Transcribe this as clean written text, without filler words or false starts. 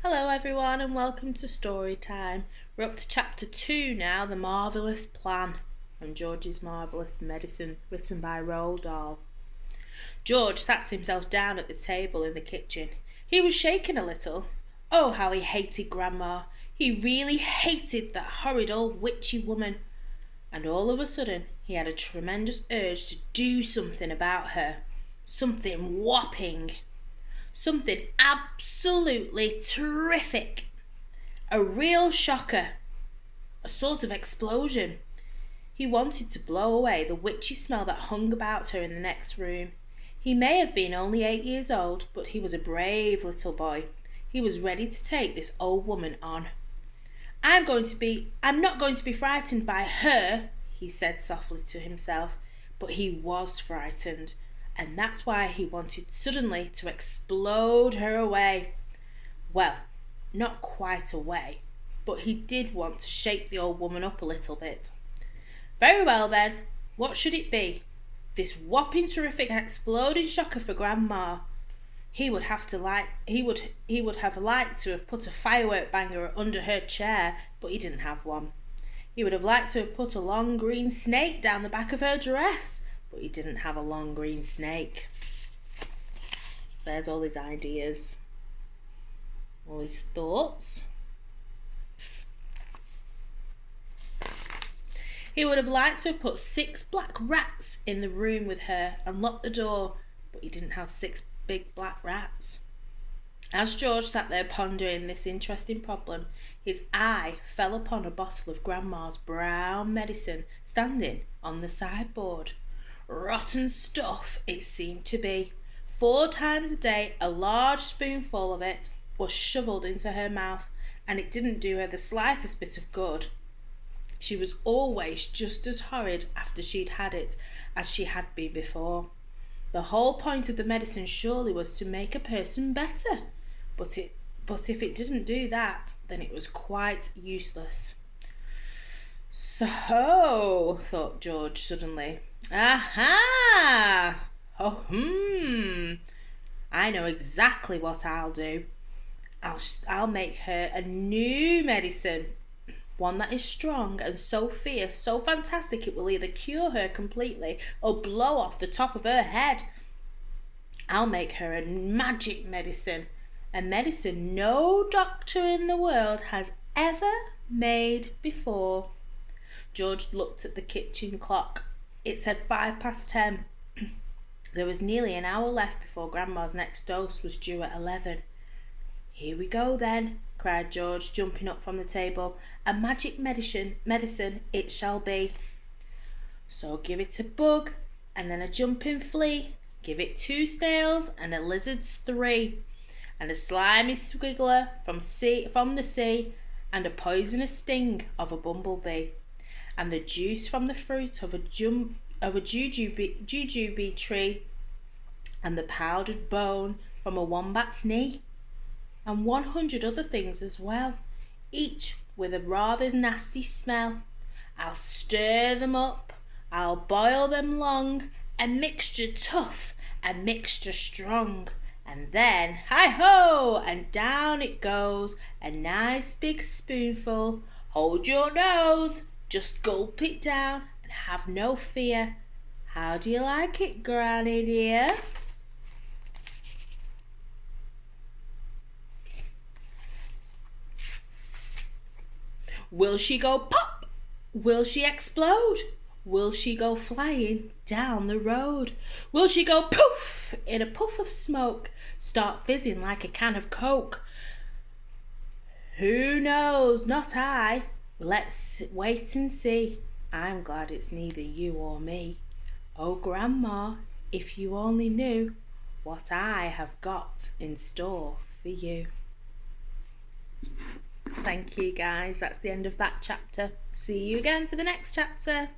Hello everyone and welcome to story time. We're up to chapter 2 now, The Marvellous Plan, from George's Marvellous Medicine, written by Roald Dahl. George sat himself down at the table in the kitchen. He was shaking a little. Oh, how he hated Grandma. He really hated that horrid old witchy woman. And all of a sudden he had a tremendous urge to do something about her. Something whopping. Something absolutely terrific. A real shocker. A sort of explosion. He wanted to blow away the witchy smell that hung about her in the next room. He may have been only 8 years old, but he was a brave little boy. He was ready to take this old woman on. I'm not going to be frightened by her, he said softly to himself, but he was frightened. And that's why he wanted suddenly to explode her away. Well, not quite away, but he did want to shake the old woman up a little bit. Very well then, what should it be? This whopping terrific exploding shocker for Grandma. He would have liked to have put a firework banger under her chair, but he didn't have one. He would have liked to have put a long green snake down the back of her dress, but he didn't have a long green snake. There's all his ideas, all his thoughts. He would have liked to have put 6 black rats in the room with her and locked the door, but he didn't have 6 big black rats. As George sat there pondering this interesting problem, his eye fell upon a bottle of Grandma's brown medicine standing on the sideboard. Rotten stuff it seemed to be. 4 times a day a large spoonful of it was shovelled into her mouth, and it didn't do her the slightest bit of good. She was always just as horrid after she'd had it as she had been before. The whole point of the medicine surely was to make a person better, but if it didn't do that, then it was quite useless. So, thought George suddenly, aha! Oh, I know exactly what I'll do. I'll make her a new medicine, one that is strong and so fierce, so fantastic it will either cure her completely or blow off the top of her head. I'll make her a magic medicine, a medicine no doctor in the world has ever made before. George looked at the kitchen clock. It said 10:05. There was nearly an hour left before Grandma's next dose was due at 11. Here we go then, cried George, jumping up from the table. A magic medicine it shall be. So give it a bug, and then a jumping flea. Give it 2 snails, and a lizard's 3. And a slimy squiggler from the sea, and a poisonous sting of a bumblebee. And the juice from the fruit of a jujube tree, and the powdered bone from a wombat's knee, and 100 other things as well, each with a rather nasty smell. I'll stir them up, I'll boil them long, a mixture tough, a mixture strong, and then, hi-ho, and down it goes, a nice big spoonful. Hold your nose, just gulp it down, and have no fear. How do you like it, Granny dear? Will she go pop? Will she explode? Will she go flying down the road? Will she go poof in a puff of smoke, start fizzing like a can of Coke? Who knows? Not I. Let's wait and see. I'm glad it's neither you or me. Oh, Grandma, if you only knew what I have got in store for you. Thank you, guys. That's the end of that chapter. See you again for the next chapter.